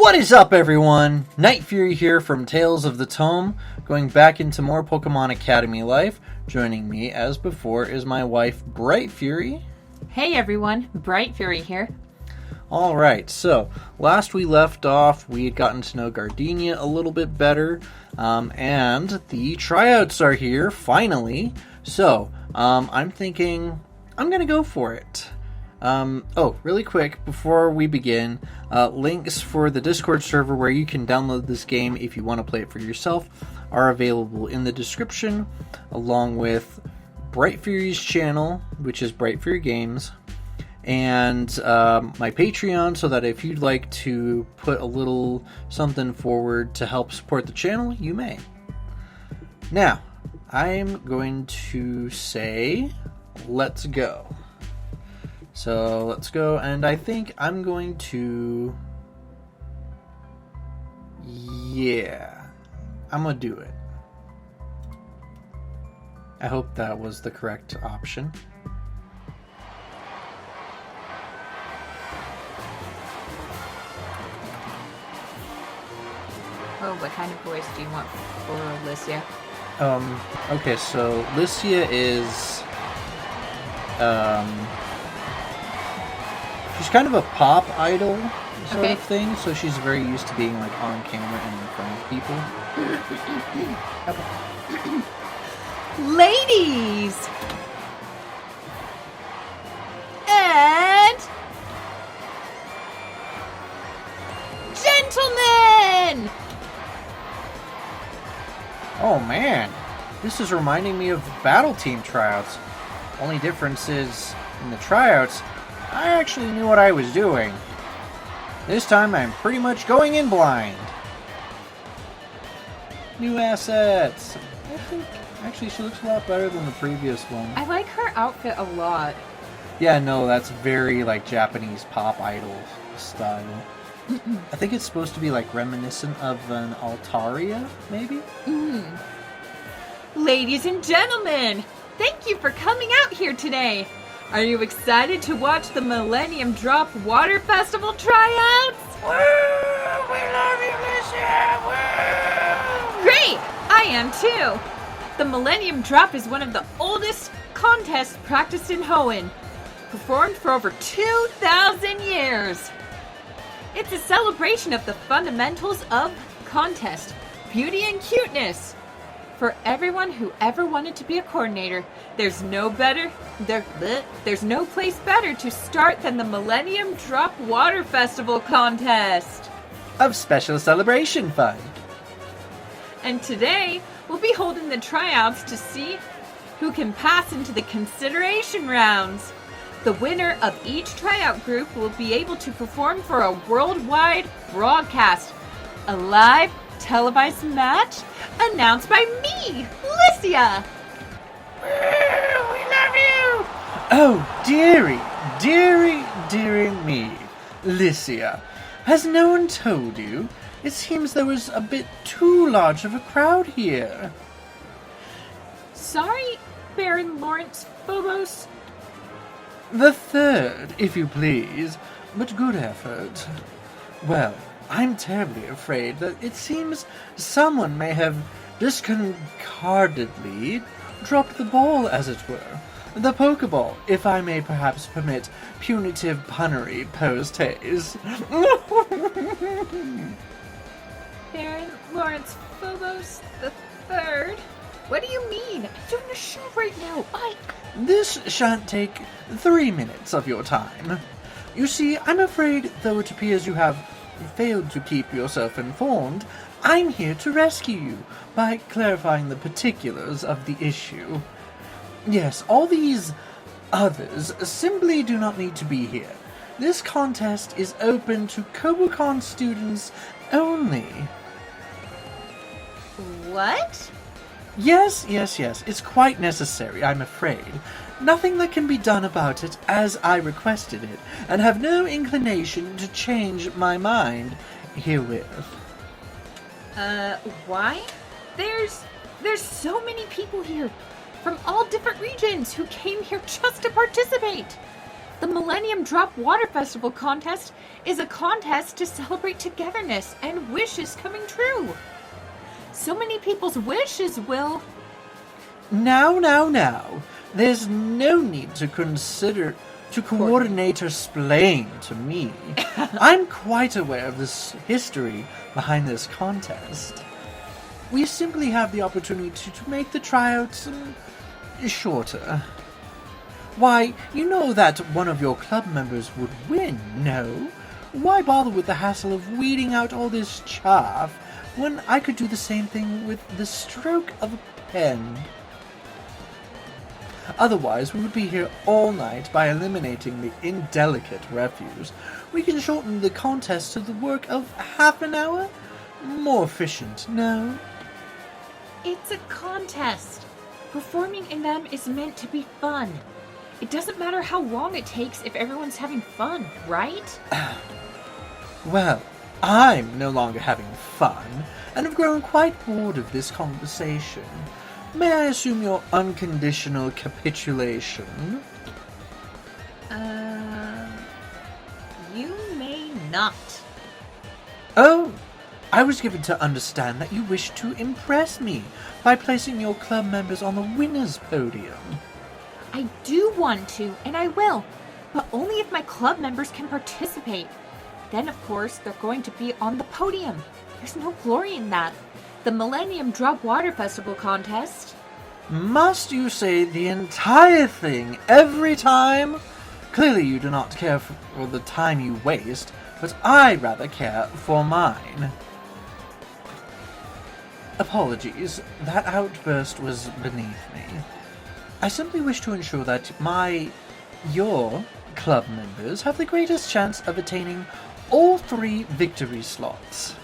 What is up, everyone? NightFury here from Tales of the Tome, going back into more Pokemon Academy life. Joining me, as before, is my wife, Bright Fury. Hey everyone, Bright Fury here. Alright, so, last we left off, we had gotten to know Gardenia a little bit better, and the tryouts are here, finally. So, I'm thinking, I'm gonna go for it. Really quick, before we begin, links for the Discord server where you can download this game if you want to play it for yourself are available in the description, along with Bright Fury's channel, which is Bright Fury Games, and my Patreon, so that if you'd like to put a little something forward to help support the channel, you may. Now, I'm going to say, let's go. So let's go, and I think I'm going to, I'm gonna do it. I hope that was the correct option. Oh, what kind of voice do you want for Alicia? Okay, so Alicia is, she's kind of a pop idol sort of thing, so she's very used to being like on camera and in front of people. Ladies! And... gentlemen! Oh man, this is reminding me of battle team tryouts. Only difference is, in the tryouts, I actually knew what I was doing. This time I'm pretty much going in blind. New assets. I think actually she looks a lot better than the previous one. I like her outfit a lot. Yeah, no, that's very like Japanese pop idol style. I think it's supposed to be like reminiscent of an Altaria, maybe? Ladies and gentlemen, thank you for coming out here today. Are you excited to watch the Millennium Drop Water Festival tryouts? Woo! We love you, Alicia! Woo! Great! I am too! The Millennium Drop is one of the oldest contests practiced in Hoenn, performed for over 2,000 years. It's a celebration of the fundamentals of contest, beauty and cuteness. For everyone who ever wanted to be a coordinator, there's no place better to start than the Millennium Drop Water Festival contest of special celebration fun. And today, we'll be holding the tryouts to see who can pass into the consideration rounds. The winner of each tryout group will be able to perform for a worldwide broadcast, a live televised match announced by me, Alicia. We love you! Oh, dearie me, Alicia. Has no one told you? It seems there was a bit too large of a crowd here. Sorry, Baron Phobos. The third, if you please, but good effort. Well, I'm terribly afraid that it seems someone may have disconnectedly dropped the ball, as it were. The Pokeball, if I may perhaps permit punitive punnery post-haste. Baron Phobos the Third? What do you mean? I'm doing a show right now. This shan't take 3 minutes of your time. You see, I'm afraid, though it appears you have failed to keep yourself informed, I'm here to rescue you by clarifying the particulars of the issue. Yes, all these others simply do not need to be here. This contest is open to Kobucon students only. What? Yes, it's quite necessary, I'm afraid. Nothing that can be done about it as I requested it, and have no inclination to change my mind herewith. Why? There's so many people here from all different regions who came here just to participate. The Millennium Drop Water Festival contest is a contest to celebrate togetherness and wishes coming true. So many people's wishes will... Now. There's no need to coordinate or explain to me. I'm quite aware of this history behind this contest. We simply have the opportunity to make the tryouts shorter. Why, you know that one of your club members would win, no? Why bother with the hassle of weeding out all this chaff when I could do the same thing with the stroke of a pen? Otherwise, we would be here all night. By eliminating the indelicate refuse, we can shorten the contest to the work of half an hour? More efficient, no? It's a contest. Performing in them is meant to be fun. It doesn't matter how long it takes if everyone's having fun, right? Well, I'm no longer having fun, and have grown quite bored of this conversation. May I assume your unconditional capitulation? You may not. Oh, I was given to understand that you wish to impress me by placing your club members on the winner's podium. I do want to, and I will, but only if my club members can participate. Then, of course, they're going to be on the podium. There's no glory in that. The Millennium Drop Water Festival contest. Must you say the entire thing every time? Clearly you do not care for the time you waste, but I rather care for mine. Apologies, that outburst was beneath me. I simply wish to ensure that your club members have the greatest chance of attaining all 3 victory slots.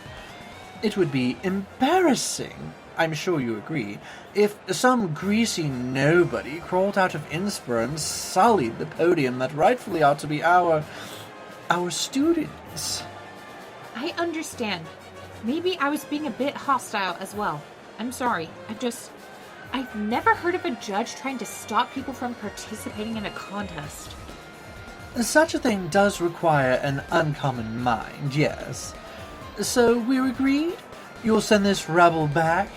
It would be embarrassing, I'm sure you agree, if some greasy nobody crawled out of Innsbruck and sullied the podium that rightfully ought to be our students. I understand. Maybe I was being a bit hostile as well. I'm sorry. I've never heard of a judge trying to stop people from participating in a contest. Such a thing does require an uncommon mind, yes. So we're agreed? You'll send this rabble back?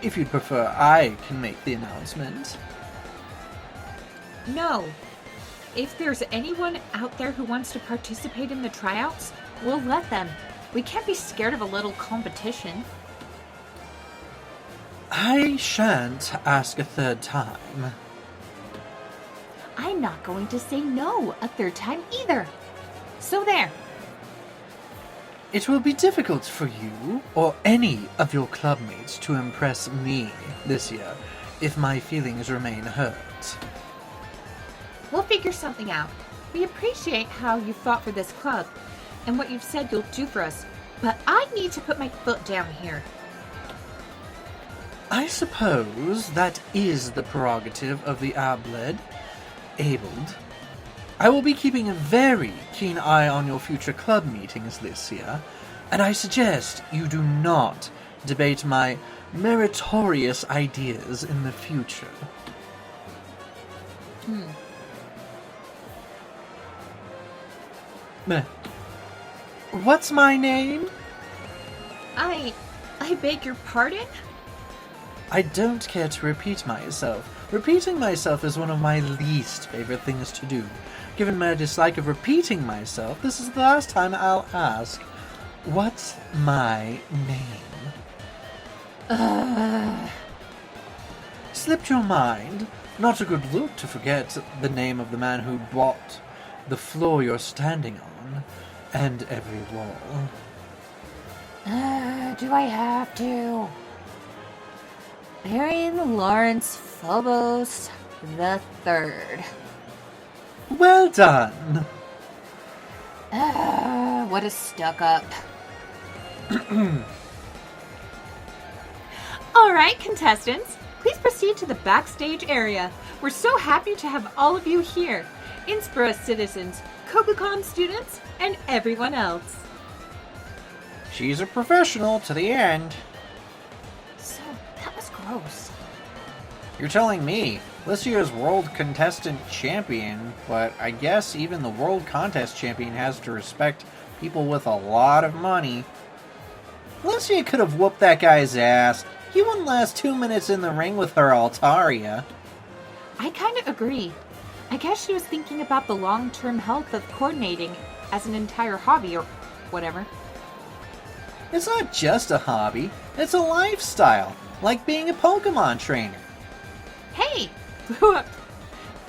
If you'd prefer, I can make the announcement. No. If there's anyone out there who wants to participate in the tryouts, we'll let them. We can't be scared of a little competition. I shan't ask a third time. I'm not going to say no a third time either. So there. It will be difficult for you, or any of your clubmates, to impress me this year, if my feelings remain hurt. We'll figure something out. We appreciate how you fought for this club, and what you've said you'll do for us, but I need to put my foot down here. I suppose that is the prerogative of the abled. I will be keeping a very keen eye on your future club meetings this year, and I suggest you do not debate my meritorious ideas in the future. What's my name? I beg your pardon? I don't care to repeat myself. Repeating myself is one of my least favorite things to do. Given my dislike of repeating myself, this is the last time I'll ask, what's my name? Slipped your mind? Not a good look to forget the name of the man who bought the floor you're standing on, and every wall. Do I have to? Baron Lawrence Phobos the Third. Well done! What a stuck-up. Alright, contestants, please proceed to the backstage area. We're so happy to have all of you here. Innsbruck citizens, Kokucon students, and everyone else. She's a professional to the end. So, that was gross. You're telling me Lycia's World Contestant Champion, but I guess even the World Contest Champion has to respect people with a lot of money. Lycia could have whooped that guy's ass. He wouldn't last 2 minutes in the ring with her Altaria. I kind of agree. I guess she was thinking about the long-term health of coordinating as an entire hobby or whatever. It's not just a hobby, it's a lifestyle, like being a Pokemon trainer. Hey!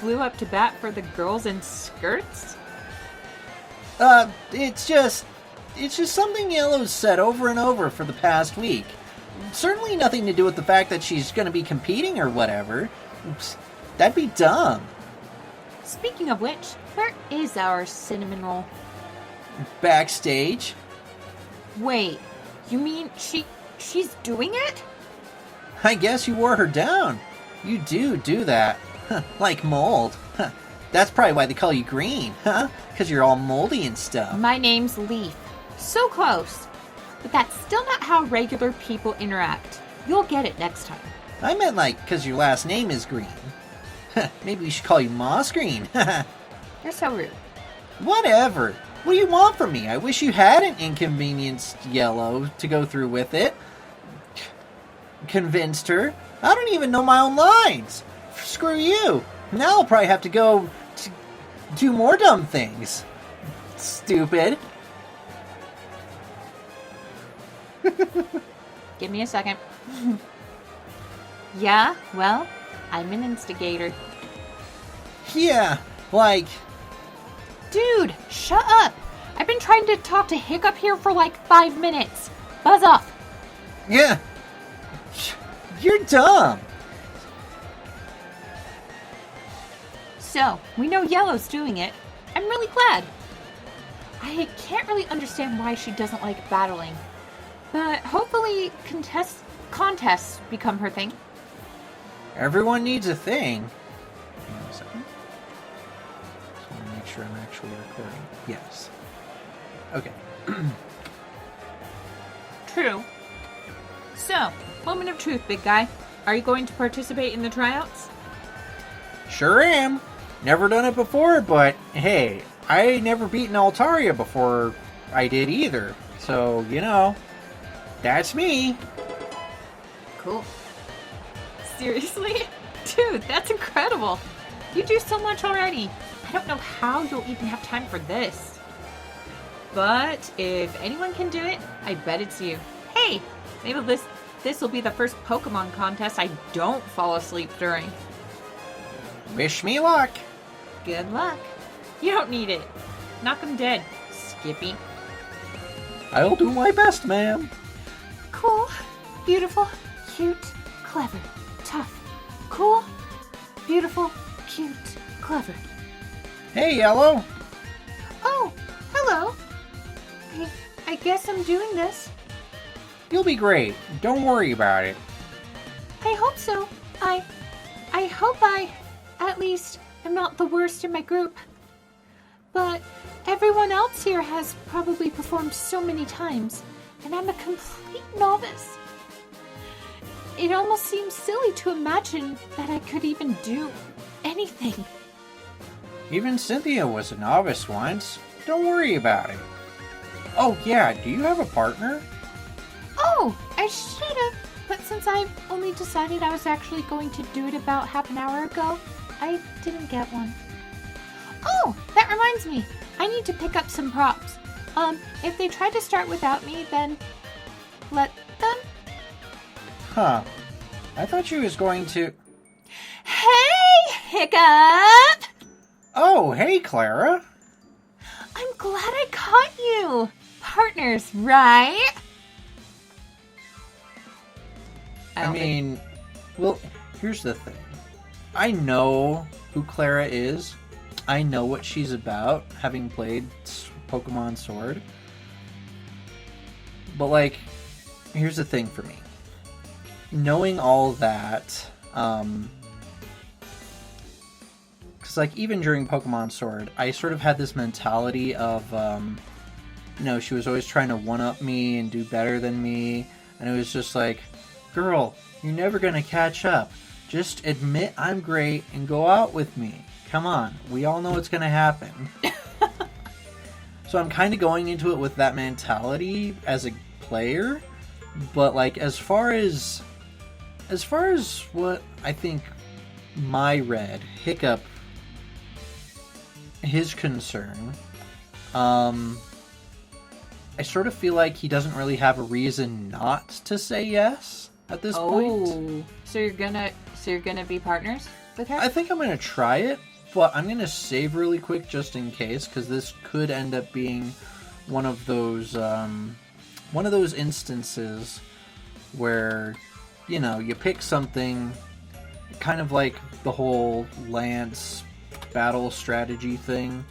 Blew up to bat for the girls in skirts? It's just something Yellow's said over and over for the past week. Certainly nothing to do with the fact that she's gonna be competing or whatever. That'd be dumb. Speaking of which, where is our cinnamon roll? Backstage? Wait, you mean she's doing it? I guess you wore her down. You do that. Like mold. That's probably why they call you green, huh? Because you're all moldy and stuff. My name's Leaf. So close. But that's still not how regular people interact. You'll get it next time. I meant like, because your last name is Green. Maybe we should call you Moss Green. You're so rude. Whatever. What do you want from me? I wish you hadn't inconvenienced Yellow to go through with it. Convinced her. I don't even know my own lines. Screw you. Now I'll probably have to go to do more dumb things. Stupid. Give me a second. Yeah, well, I'm an instigator. Yeah, like... Dude, shut up! I've been trying to talk to Hiccup here for like 5 minutes. Buzz off. Yeah. You're dumb. So, we know Yellow's doing it. I'm really glad. I can't really understand why she doesn't like battling. But hopefully contests become her thing. Everyone needs a thing. Hang on a second. Just want to make sure I'm actually recording. Yes. Okay. True. So, moment of truth, big guy. Are you going to participate in the tryouts? Sure am. Never done it before, but hey, I never beaten Altaria before I did either. So, you know, that's me. Cool. Seriously? Dude, that's incredible. You do so much already. I don't know how you'll even have time for this. But if anyone can do it, I bet it's you. Hey, maybe this will be the first Pokemon contest I don't fall asleep during. Wish me luck. Good luck. You don't need it. Knock 'em dead, Skippy. I'll do my best, ma'am. Cool, beautiful, cute, clever, tough. Cool, beautiful, cute, clever. Hey, Yellow. Oh, hello. I guess I'm doing this. You'll be great. Don't worry about it. I hope so. I hope I, at least, am not the worst in my group. But everyone else here has probably performed so many times, and I'm a complete novice. It almost seems silly to imagine that I could even do anything. Even Cynthia was a novice once. Don't worry about it. Oh yeah, do you have a partner? Oh, I should have. But since I only decided I was actually going to do it about half an hour ago, I didn't get one. Oh, that reminds me. I need to pick up some props. If they try to start without me, then let them. Huh. I thought she was going to... Hey, Hiccup! Oh, hey, Clara. I'm glad I caught you. Partners, right? I mean, well, here's the thing. I know who Clara is. I know what she's about, having played Pokemon Sword. But, like, here's the thing for me. Knowing all that, because, like, even during Pokemon Sword, I sort of had this mentality of, you know, she was always trying to one-up me and do better than me. And it was just like, girl, you're never going to catch up. Just admit I'm great and go out with me. Come on, we all know it's gonna happen. So I'm kind of going into it with that mentality as a player, but like as far as what I think my red Hiccup, his concern, I sort of feel like he doesn't really have a reason not to say yes at this point. So you're gonna be partners with her? I think I'm gonna try it, but I'm gonna save really quick just in case, because this could end up being one of those instances where, you know, you pick something kind of like the whole Lance battle strategy thing,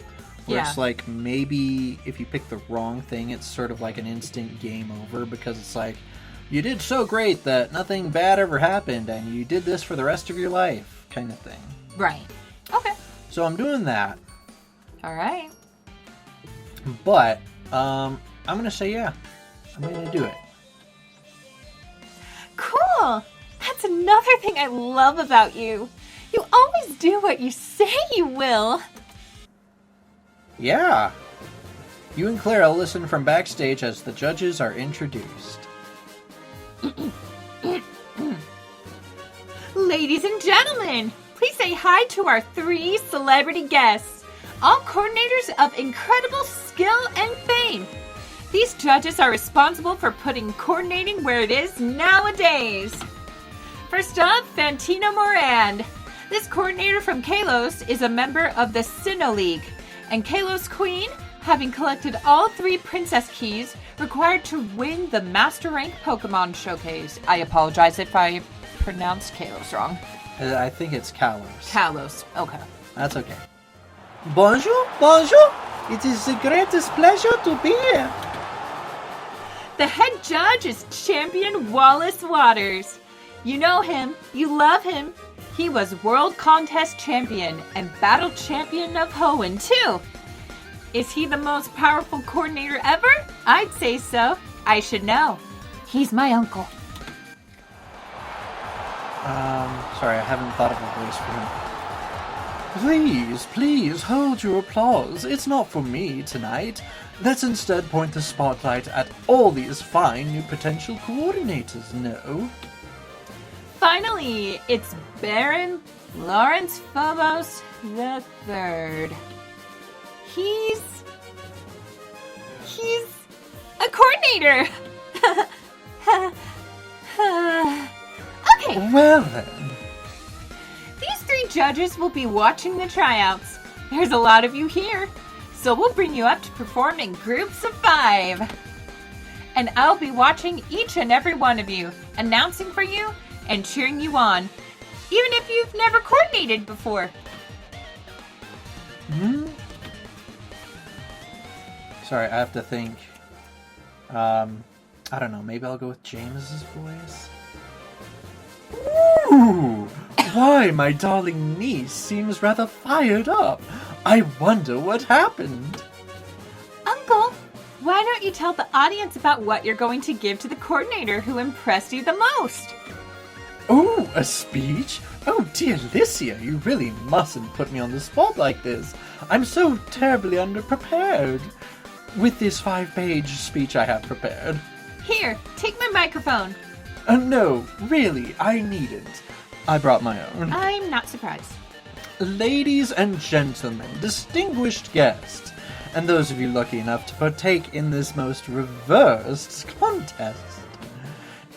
where it's like maybe if you pick the wrong thing, it's sort of like an instant game over, because it's like, you did so great that nothing bad ever happened, and you did this for the rest of your life, kind of thing. Right. Okay. So I'm doing that. Alright. But, I'm gonna say yeah. I'm gonna do it. Cool! That's another thing I love about you. You always do what you say you will. Yeah. You and Clara listen from backstage as the judges are introduced. Ladies and gentlemen, please say hi to our 3 celebrity guests, all coordinators of incredible skill and fame. These judges are responsible for putting coordinating where it is nowadays. First up, Fantino Morand. This coordinator from Kalos is a member of the Sinnoh League, and Kalos Queen, having collected all 3 princess keys, required to win the Master Rank Pokemon Showcase. I apologize if I pronounced Kalos wrong. I think it's Kalos. Kalos, okay. That's okay. Bonjour, bonjour. It is the greatest pleasure to be here. The head judge is Champion Wallace Waters. You know him, you love him. He was World Contest Champion and Battle Champion of Hoenn, too. Is he the most powerful coordinator ever? I'd say so. I should know. He's my uncle. Sorry, I haven't thought of a voice for him. Please, hold your applause. It's not for me tonight. Let's instead point the spotlight at all these fine new potential coordinators, no? Finally, it's Baron Phobos the Third. He's a coordinator. Okay. Well then. These 3 judges will be watching the tryouts. There's a lot of you here, so we'll bring you up to perform in groups of 5. And I'll be watching each and every one of you, announcing for you and cheering you on, even if you've never coordinated before. Sorry, I have to think. I don't know, maybe I'll go with James's voice? Ooh! Why, my darling niece seems rather fired up. I wonder what happened. Uncle, why don't you tell the audience about what you're going to give to the coordinator who impressed you the most? Oh, a speech? Oh, dear Licia, you really mustn't put me on the spot like this. I'm so terribly underprepared. With this 5-page speech I have prepared. Here, take my microphone. No, really, I needn't. I brought my own. I'm not surprised. Ladies and gentlemen, distinguished guests, and those of you lucky enough to partake in this most reversed contest.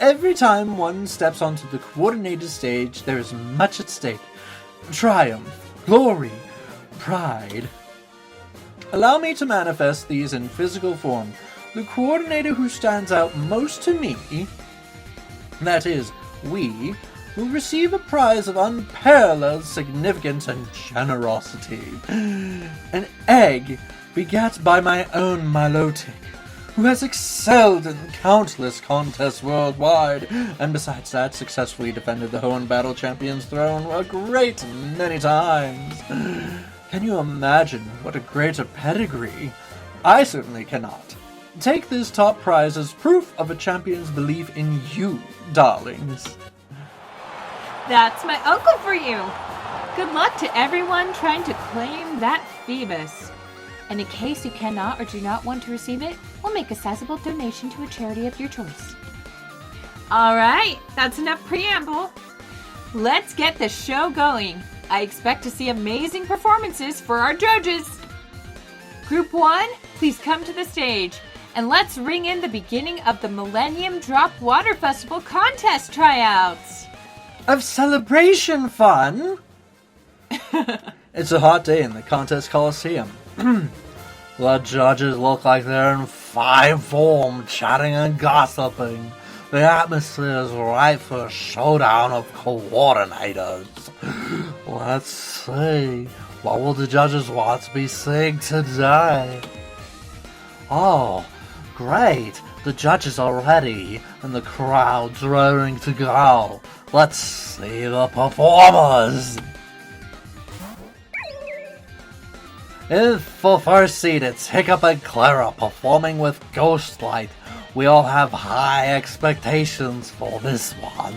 Every time one steps onto the coordinated stage, there is much at stake. Triumph, glory, pride. Allow me to manifest these in physical form. The coordinator who stands out most to me, that is, we, will receive a prize of unparalleled significance and generosity. An egg begat by my own Milotic, who has excelled in countless contests worldwide, and besides that, successfully defended the Hoenn Battle Champion's throne a great many times. Can you imagine what a greater pedigree? I certainly cannot. Take this top prize as proof of a champion's belief in you, darlings. That's my uncle for you. Good luck to everyone trying to claim that Phobos. And in case you cannot or do not want to receive it, we'll make a sizable donation to a charity of your choice. Alright, that's enough preamble. Let's get the show going. I expect to see amazing performances for our judges. Group 1, please come to the stage. And let's ring in the beginning of the Millennium Drop Water Festival Contest Tryouts. Of celebration fun! It's a hot day in the Contest Coliseum. The judges look like they're in fine form, chatting and gossiping. The atmosphere is right for a showdown of coordinators. Let's see, what will the judges want to be seeing today? Oh, great! The judges are ready, and the crowd's raring to go. Let's see the performers! For first seed, it's Hiccup and Clara performing with Ghostlight. We all have high expectations for this one.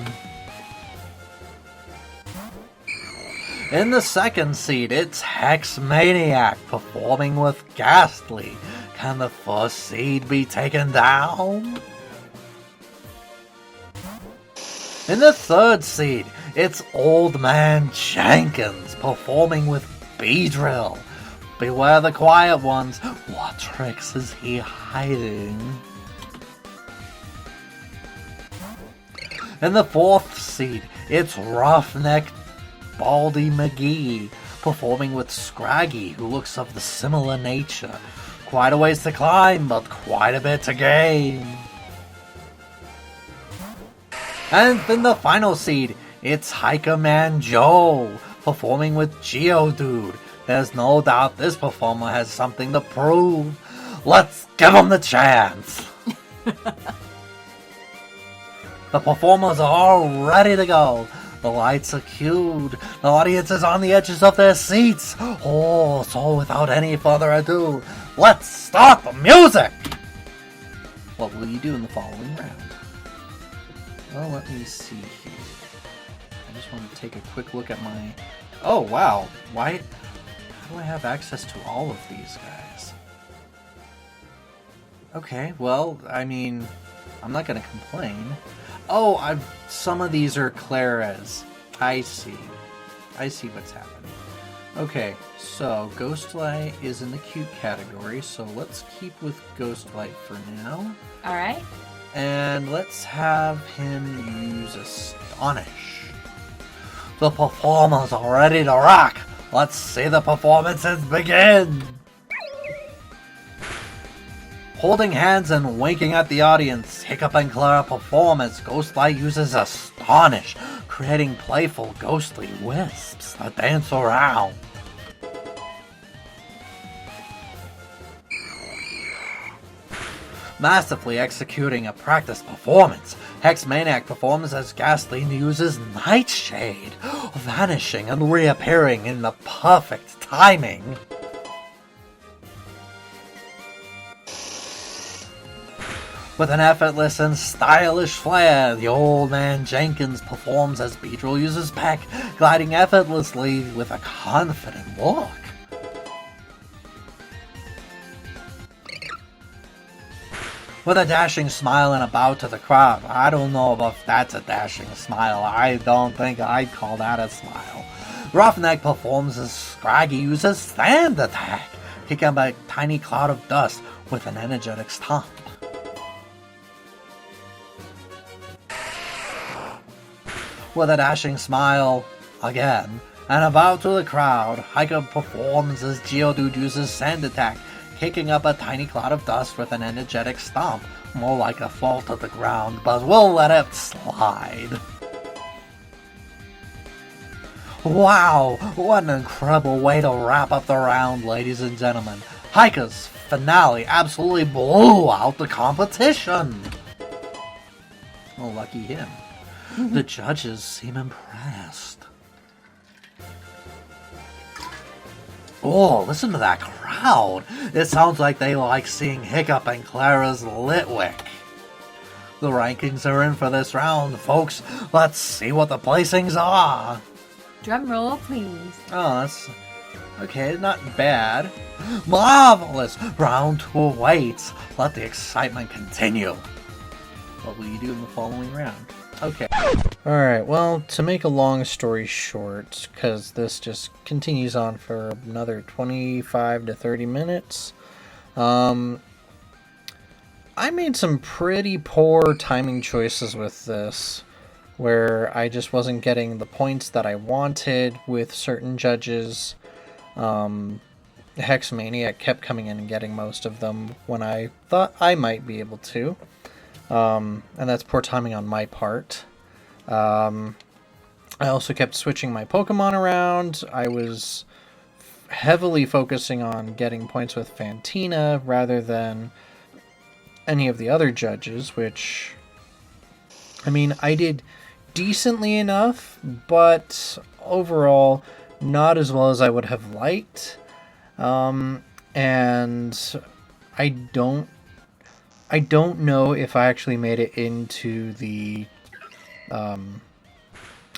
In the second seed, it's Hex Maniac performing with Ghastly. Can the first seed be taken down? In the third seed, it's Old Man Jenkins performing with Beedrill. Beware the quiet ones. What tricks is he hiding? In the fourth seed, it's Roughneck Baldy McGee performing with Scraggy, who looks of the similar nature. Quite a ways to climb, but quite a bit to gain. And in the final seed, it's Hiker Man Joe performing with Geodude. There's no doubt this performer has something to prove. Let's give him the chance! The performers are all ready to go. The lights are cued. The audience is on the edges of their seats. Oh, so without any further ado, let's start the music! What will you do in the following round? Well, let me see here. I just want to take a quick look at my... Oh, wow. How do I have access to all of these guys? Okay, well, I mean, I'm not going to complain. Oh, some of these are Clara's. I see what's happening. Okay, so Ghostlight is in the cute category, so let's keep with Ghostlight for now. Alright. And let's have him use Astonish. The performers are ready to rock! Let's see the performances begin! Holding hands and winking at the audience, Hiccup and Clara perform as Ghostlight uses Astonish, creating playful ghostly wisps that dance around. Masterfully executing a practice performance, Hex Maniac performs as Ghastly and uses Nightshade, vanishing and reappearing in the perfect timing. With an effortless and stylish flair, the Old Man Jenkins performs as Beedrill uses Peck, gliding effortlessly with a confident look. With a dashing smile and a bow to the crowd. I don't know if that's a dashing smile. I don't think I'd call that a smile. Roughneck performs as Scraggy uses Sand Attack, kicking up a tiny cloud of dust with an energetic stomp. With a dashing smile, again, and a bow to the crowd, Hiker performs as Geodude uses Sand Attack, kicking up a tiny cloud of dust with an energetic stomp, more like a fall to the ground, but we'll let it slide. Wow, what an incredible way to wrap up the round, ladies and gentlemen. Hiker's finale absolutely blew out the competition. Oh, lucky him. The judges seem impressed. Oh, listen to that crowd. It sounds like they like seeing Hiccup and Clara's Litwick. The rankings are in for this round, folks. Let's see what the placings are. Drum roll, please. Oh, that's... okay, not bad. Marvelous! Round 2 awaits. Let the excitement continue. What will you do in the following round? Okay. Alright, well, to make a long story short, because this just continues on for another 25 to 30 minutes, I made some pretty poor timing choices with this, where I just wasn't getting the points that I wanted with certain judges. Hexmaniac kept coming in and getting most of them when I thought I might be able to. And that's poor timing on my part. I also kept switching my Pokemon around. I was heavily focusing on getting points with Fantina rather than any of the other judges, which, I mean, I did decently enough, but overall not as well as I would have liked. And I don't know if I actually made it into the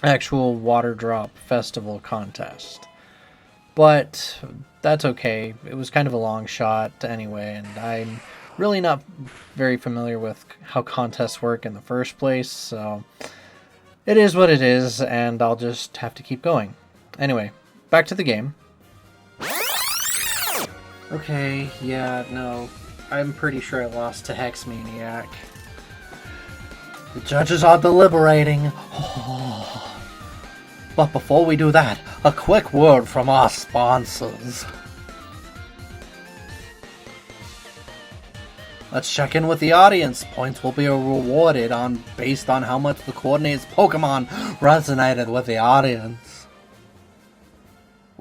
actual Water Drop Festival contest. But that's okay. It was kind of a long shot anyway, and I'm really not very familiar with how contests work in the first place, so it is what it is, and I'll just have to keep going. Anyway, back to the game. Okay, yeah, no, I'm pretty sure I lost to Hexmaniac. The judges are deliberating. Oh. But before we do that, a quick word from our sponsors. Let's check in with the audience. Points will be rewarded based on how much the coordinator's Pokemon resonated with the audience.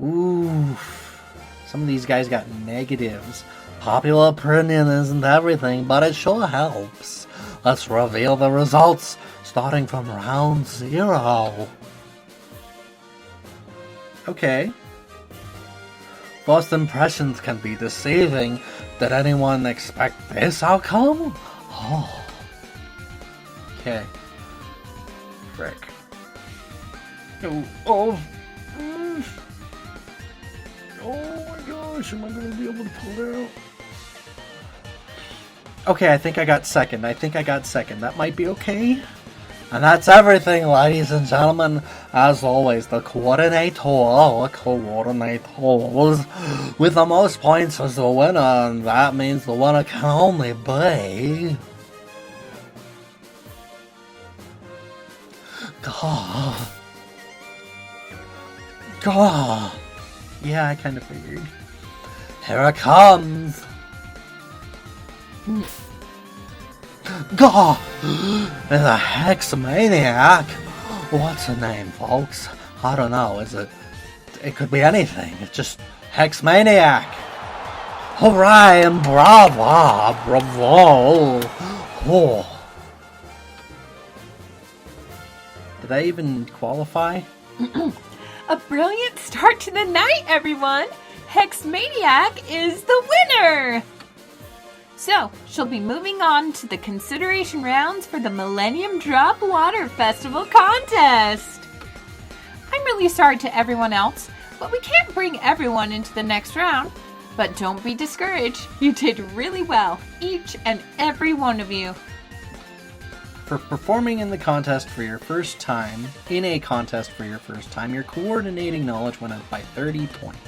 Ooh, some of these guys got negatives. Popular opinion isn't everything, but it sure helps. Let's reveal the results, starting from round 0. Okay. First impressions can be deceiving. Did anyone expect this outcome? Oh. Okay. Frick. Oh my gosh, am I going to be able to pull it out? Okay, I think I got second. That might be okay. And that's everything, ladies and gentlemen. As always, the coordinators with the most points is the winner, and that means the winner can only be... God. Yeah, I kind of figured. Here it comes. God, it's a Hexmaniac. What's the name, folks? I don't know. It could be anything. It's just Hexmaniac. Hooray and bravo. Oh. Did I even qualify? A brilliant start to the night, everyone! Hexmaniac is the winner! So, she'll be moving on to the consideration rounds for the Millennium Drop Water Festival contest. I'm really sorry to everyone else, but we can't bring everyone into the next round. But don't be discouraged. You did really well, each and every one of you. For performing in the contest for your first time, your coordinating knowledge went up by 30 points.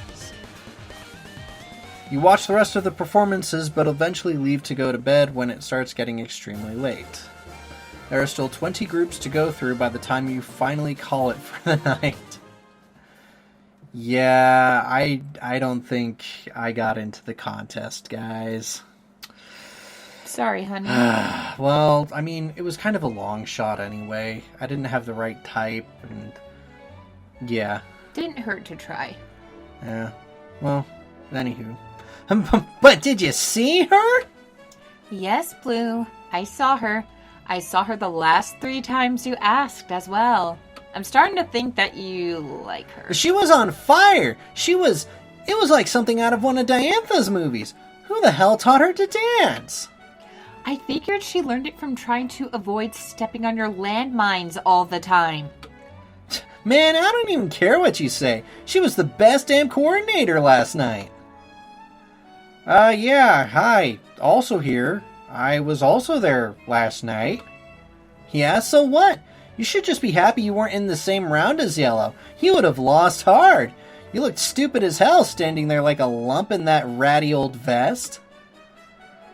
You watch the rest of the performances, but eventually leave to go to bed when it starts getting extremely late. There are still 20 groups to go through by the time you finally call it for the night. Yeah, I don't think I got into the contest, guys. Sorry, honey. Well, I mean, it was kind of a long shot anyway. I didn't have the right type, and... yeah. Didn't hurt to try. Yeah. Well, anywho. But did you see her? Yes, Blue. I saw her. I saw her the last 3 times you asked as well. I'm starting to think that you like her. She was on fire. It was like something out of one of Diantha's movies. Who the hell taught her to dance? I figured she learned it from trying to avoid stepping on your landmines all the time. Man, I don't even care what you say. She was the best damn coordinator last night. Yeah, hi. Also here. I was also there last night. Yeah, so what? You should just be happy you weren't in the same round as Yellow. He would have lost hard. You looked stupid as hell standing there like a lump in that ratty old vest.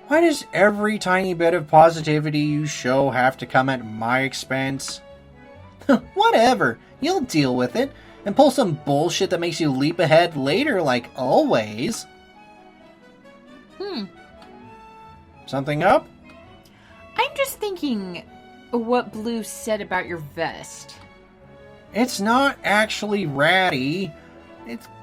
Why does every tiny bit of positivity you show have to come at my expense? Whatever. You'll deal with it and pull some bullshit that makes you leap ahead later like always. Something up? I'm just thinking what Blue said about your vest. It's not actually ratty.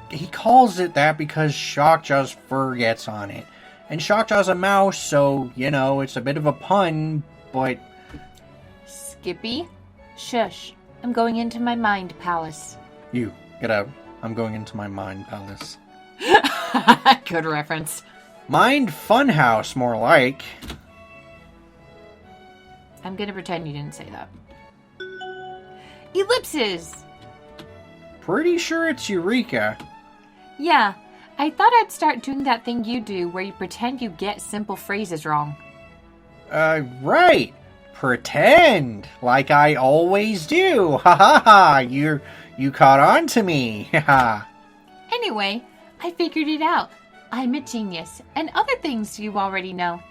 He calls it that because Shockjaw's fur gets on it. And Shockjaw's a mouse, so, it's a bit of a pun, but... Skippy? Shush. I'm going into my mind palace. You, get out. I'm going into my mind palace. Good reference. Mind funhouse, more like. I'm gonna pretend you didn't say that. Ellipses! Pretty sure it's Eureka. Yeah, I thought I'd start doing that thing you do where you pretend you get simple phrases wrong. Right. Pretend. Like I always do. Ha ha ha. You caught on to me. Ha ha. Anyway, I figured it out. I'm a genius, and other things you already know.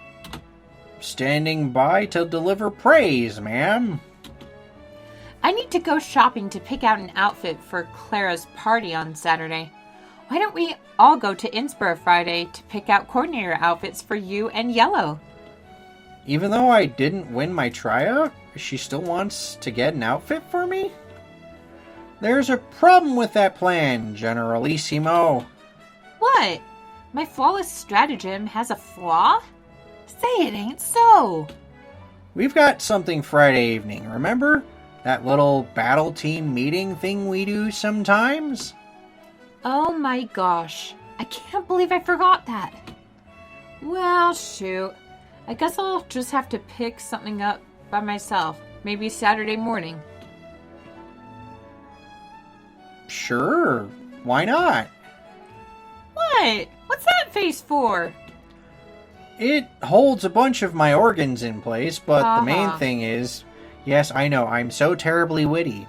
Standing by to deliver praise, ma'am. I need to go shopping to pick out an outfit for Clara's party on Saturday. Why don't we all go to Innsbruck Friday to pick out coordinator outfits for you and Yellow? Even though I didn't win my tryout, she still wants to get an outfit for me? There's a problem with that plan, Generalissimo. What? My flawless stratagem has a flaw? Say it ain't so. We've got something Friday evening, remember? That little battle team meeting thing we do sometimes? Oh my gosh. I can't believe I forgot that. Well, shoot. I guess I'll just have to pick something up by myself. Maybe Saturday morning. Sure. Why not? What? What's that face for? It holds a bunch of my organs in place, but the main Uh-huh. thing is... Yes, I know, I'm so terribly witty.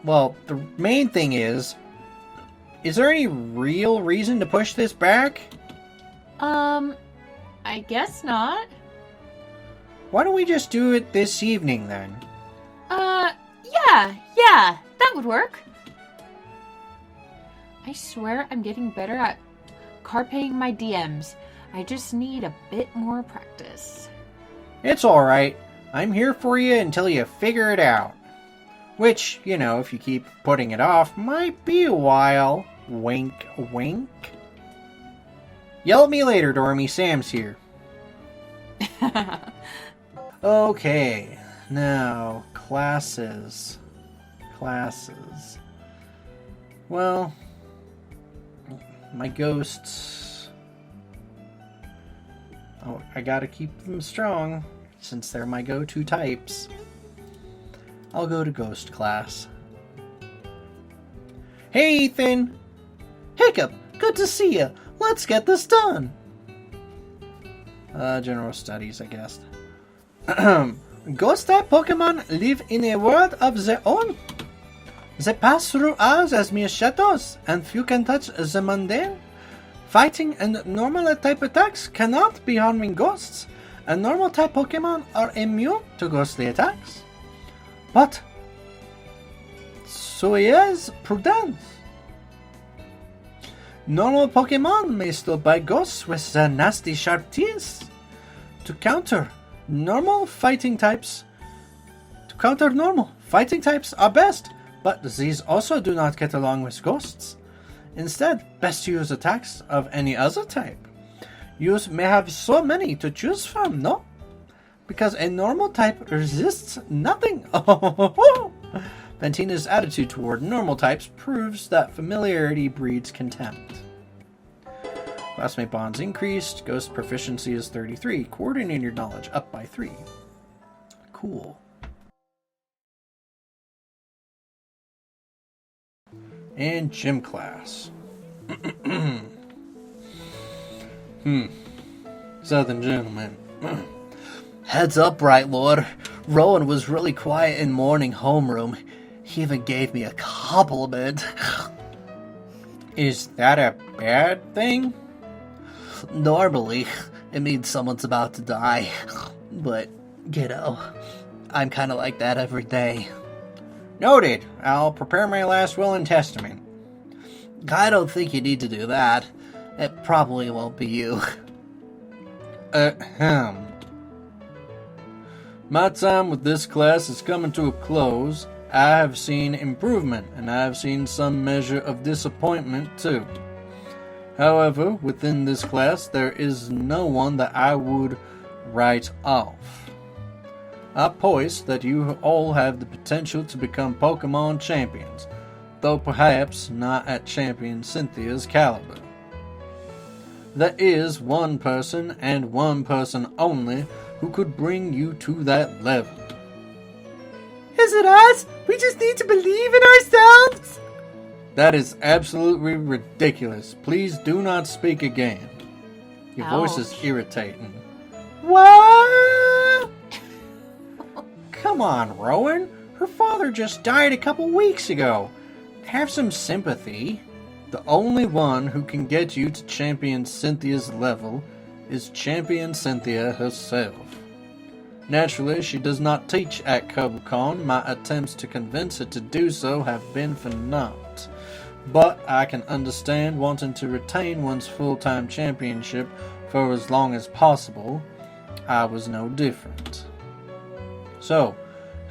Well, the main thing is there any real reason to push this back? I guess not. Why don't we just do it this evening, then? Yeah, that would work. I swear I'm getting better at carping my DMs. I just need a bit more practice. It's alright. I'm here for you until you figure it out. Which, if you keep putting it off, might be a while. Wink, wink. Yell at me later, Dormy. Sam's here. Okay, now, classes. Well, my ghosts... Oh, I gotta keep them strong, since they're my go-to types. I'll go to ghost class. Hey, Ethan! Hiccup, good to see you. Let's get this done. General studies, I guess. Ghost type Pokemon live in a world of their own. They pass through ours as mere shadows, and few can touch the mundane. Fighting and normal type attacks cannot be harming ghosts, and normal type Pokemon are immune to ghostly attacks. But soyez prudence. Normal Pokemon may still bite ghosts with their nasty sharp teeth. To counter normal fighting types are best, but these also do not get along with ghosts. Instead, best to use attacks of any other type. You may have so many to choose from, no? Because a normal type resists nothing. Ventina's attitude toward normal types proves that familiarity breeds contempt. Classmate bonds increased. Ghost proficiency is 33. Coordinator knowledge up by 3. Cool. And gym class. Southern gentleman. Heads up, Bright Lord. Rowan was really quiet in morning homeroom. He even gave me a compliment. Is that a bad thing? Normally, it means someone's about to die. But, you know, I'm kind of like that every day. Noted. I'll prepare my last will and testament. I don't think you need to do that. It probably won't be you. My time with this class is coming to a close. I have seen improvement, and I have seen some measure of disappointment too. However, within this class, there is no one that I would write off. I poise that you all have the potential to become Pokemon champions, though perhaps not at Champion Cynthia's caliber. There is one person, and one person only, who could bring you to that level. Is it us? We just need to believe in ourselves? That is absolutely ridiculous. Please do not speak again. Your voice is irritating. What? Come on, Rowan. Her father just died a couple weeks ago. Have some sympathy. The only one who can get you to Champion Cynthia's level is Champion Cynthia herself. Naturally, she does not teach at CobbleCon. My attempts to convince her to do so have been for naught. But I can understand wanting to retain one's full-time championship for as long as possible. I was no different. So,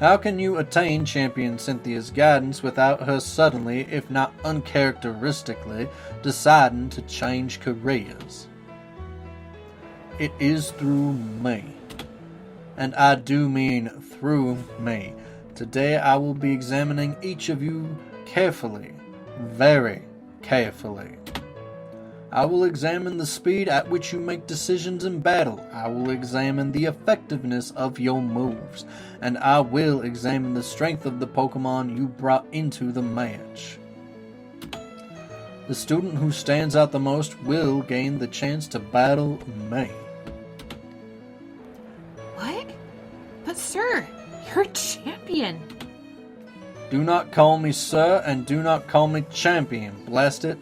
how can you attain Champion Cynthia's guidance without her suddenly, if not uncharacteristically, deciding to change careers? It is through me. And I do mean through me. Today I will be examining each of you carefully, very carefully. I will examine the speed at which you make decisions in battle. I will examine the effectiveness of your moves. And I will examine the strength of the Pokemon you brought into the match. The student who stands out the most will gain the chance to battle me. What? But sir, you're a champion. Do not call me sir, and do not call me champion. Blast it.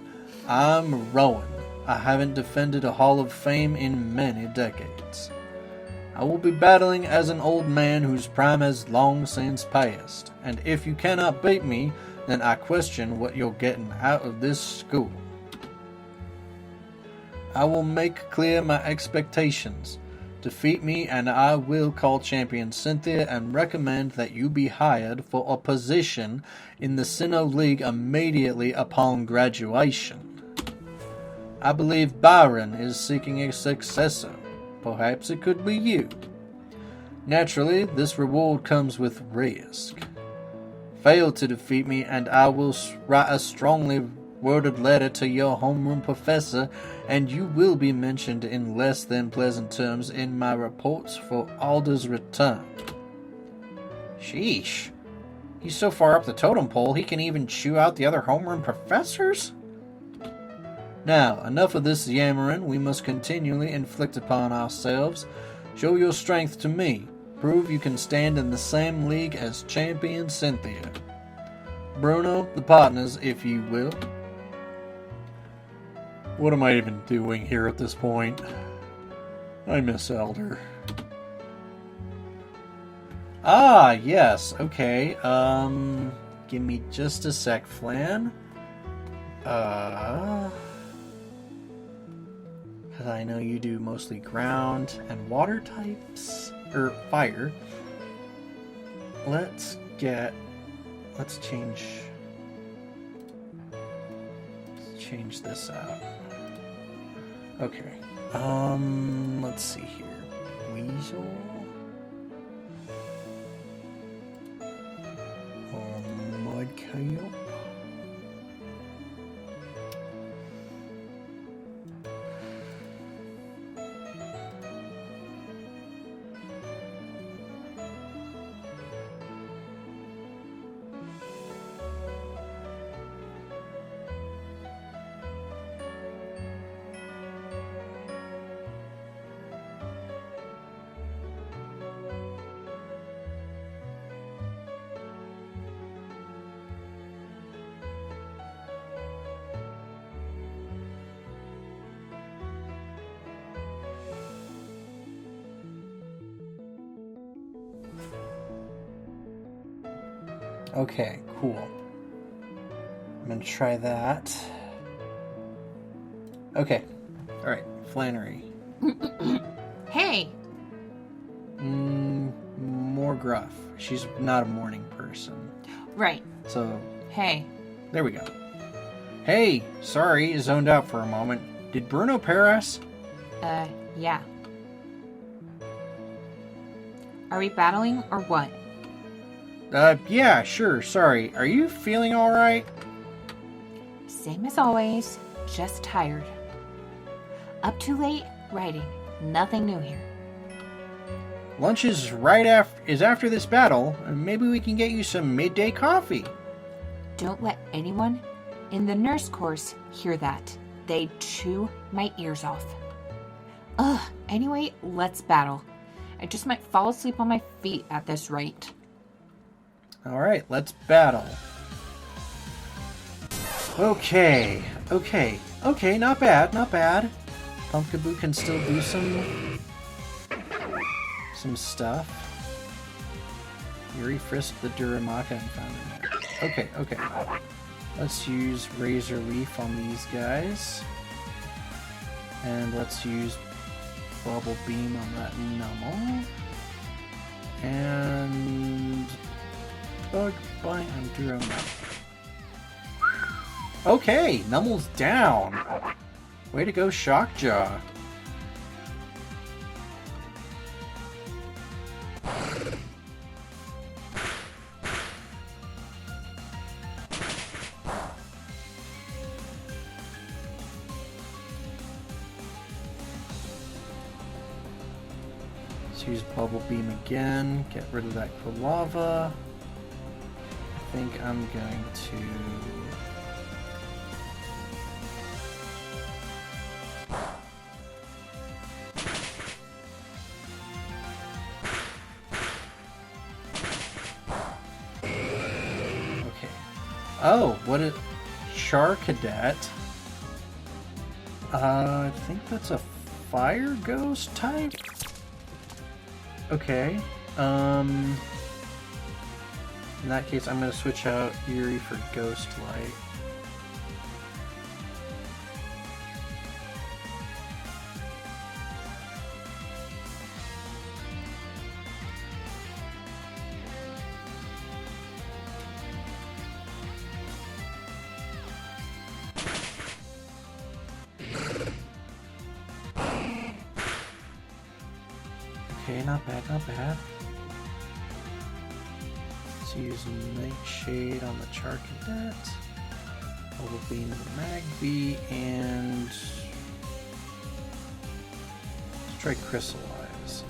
I'm Rowan. I haven't defended a Hall of Fame in many decades. I will be battling as an old man whose prime has long since passed. And if you cannot beat me, then I question what you're getting out of this school. I will make clear my expectations. Defeat me and I will call Champion Cynthia and recommend that you be hired for a position in the Sinnoh League immediately upon graduation. I believe Baron is seeking a successor. Perhaps it could be you. Naturally, this reward comes with risk. Fail to defeat me and I will write a strongly worded letter to your homeroom professor, and you will be mentioned in less than pleasant terms in my reports for Alder's return. Sheesh. He's so far up the totem pole he can even chew out the other homeroom professors? Now, enough of this yammering. We must continually inflict upon ourselves. Show your strength to me. Prove you can stand in the same league as Champion Cynthia. Bruno, the partners, if you will. What am I even doing here at this point? I miss Elder. Ah, yes, okay. Give me just a sec, Flan. Because I know you do mostly ground and water types, or fire. Let's change this out. Okay. Let's see here. Weasel. Mudkip. Okay, cool. I'm gonna try that. Okay. Alright, Flannery. Hey! More gruff. She's not a morning person. Right. So, Hey. there we go. Hey! Sorry, zoned out for a moment. Did Bruno pair us? Yeah. Are we battling or what? Yeah, sure, sorry. Are you feeling alright? Same as always, just tired. Up too late, writing. Nothing new here. Lunch is after this battle, and maybe we can get you some midday coffee. Don't let anyone in the nurse course hear that. They'd chew my ears off. Ugh, anyway, let's battle. I just might fall asleep on my feet at this rate. Alright, let's battle. Okay, not bad. Pumpkaboo can still do some stuff. Yuri frisked the Duramaka and found him. Okay. Let's use Razor Leaf on these guys. And let's use Bubble Beam on that Nummel. And Bug Bite on Duramaka. Okay, Nummel's down. Way to go, Shockjaw. Let's use Bubble Beam again. Get rid of that Quilava. I think I'm going to... Oh, what a Char Cadet. I think that's a Fire Ghost type? Okay. In that case, I'm going to switch out Yuri for Ghost Light. Okay, not bad. Let's use Nightshade on the Char Cadet, Bubble Beam on the Magby, and let's try Crystallize.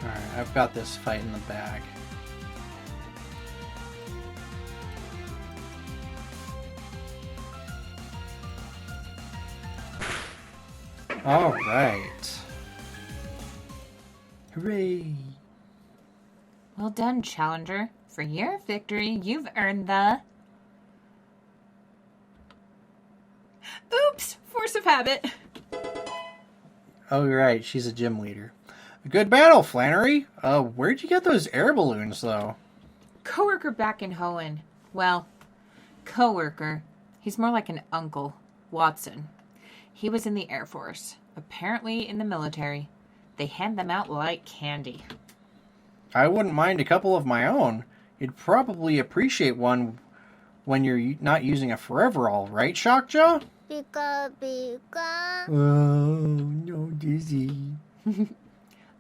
Alright, I've got this fight in the bag. Alright. Hooray! Well done, Challenger. For your victory, you've earned the... Oops! Force of habit. Oh, right, she's a gym leader. Good battle, Flannery. Where'd you get those air balloons, though? Coworker back in Hoenn. Well, coworker. He's more like an uncle. Watson. He was in the Air Force. Apparently in the military. They hand them out like candy. I wouldn't mind a couple of my own. You'd probably appreciate one when you're not using a Foreverall, right, Shockjaw? Pika pika. Oh, no dizzy.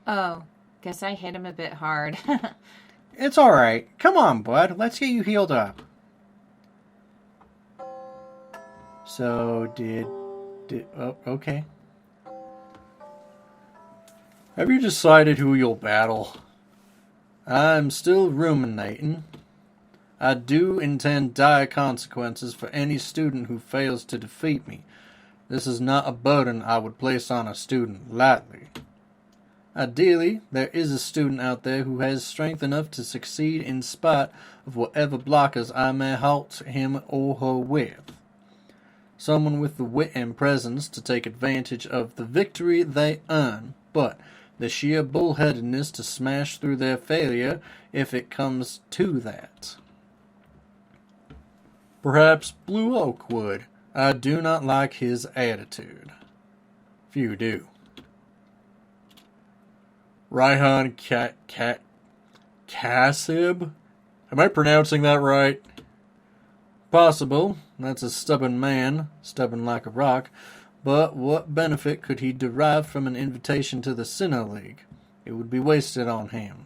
Oh, guess I hit him a bit hard. It's alright. Come on, bud. Let's get you healed up. So, oh, okay. Have you decided who you'll battle? I'm still ruminating. I do intend dire consequences for any student who fails to defeat me. This is not a burden I would place on a student lightly. Ideally, there is a student out there who has strength enough to succeed in spite of whatever blockers I may halt him or her with. Someone with the wit and presence to take advantage of the victory they earn, but the sheer bullheadedness to smash through their failure if it comes to that. Perhaps Blue Oak would. I do not like his attitude. Few do. Raihan Kasib? Am I pronouncing that right? Possible. That's a stubborn man, stubborn like a rock. But what benefit could he derive from an invitation to the Sinnoh League? It would be wasted on him.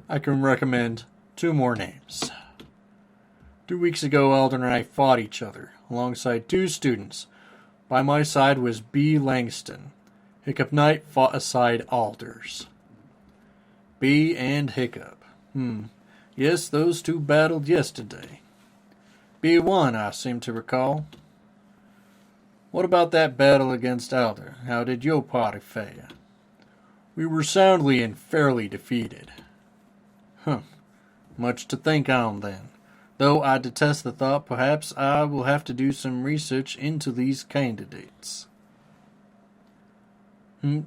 I can recommend 2 more names. 2 weeks ago, Alden and I fought each other, alongside 2 students. By my side was B. Langston. Hiccup Knight fought aside Alders. B and Hiccup. Yes, those 2 battled yesterday. B won, I seem to recall. What about that battle against Alder? How did your party fare? We were soundly and fairly defeated. Much to think on, then. Though I detest the thought, perhaps I will have to do some research into these candidates.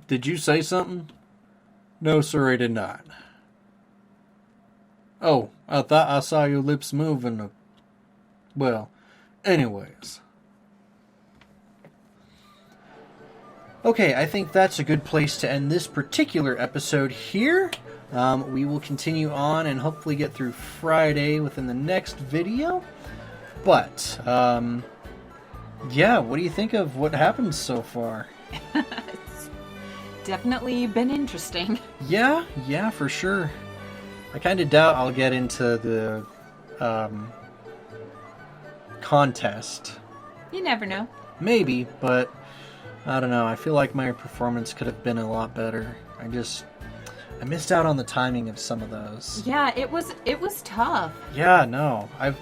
Did you say something? No, sir, I did not. Oh, I thought I saw your lips moving. Well, anyways. Okay, I think that's a good place to end this particular episode here. We will continue on and hopefully get through Friday within the next video. But, yeah, what do you think of what happened so far? It's definitely been interesting. Yeah, for sure. I kind of doubt I'll get into the contest. You never know. Maybe, but I don't know. I feel like my performance could have been a lot better. I missed out on the timing of some of those. Yeah, it was tough. Yeah, no. I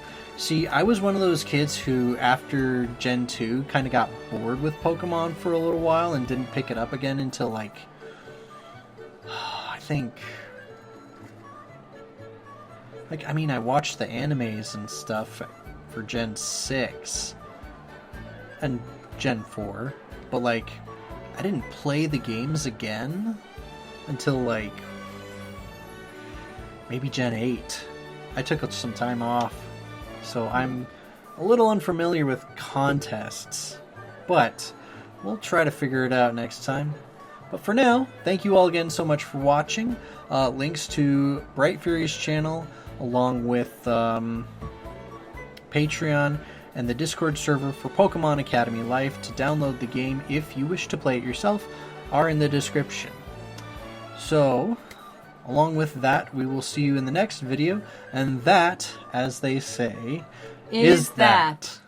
was one of those kids who, after Gen 2, kind of got bored with Pokemon for a little while and didn't pick it up again until, like, I think... I watched the animes and stuff for Gen 6 and Gen 4, but, like, I didn't play the games again until, like, maybe Gen 8. I took some time off, so I'm a little unfamiliar with contests, but we'll try to figure it out next time. But for now, thank you all again so much for watching. Links to Bright Fury's channel, along with Patreon and the Discord server for Pokemon Academy Life to download the game if you wish to play it yourself, are in the description. So, along with that, we will see you in the next video, and that, as they say, is that.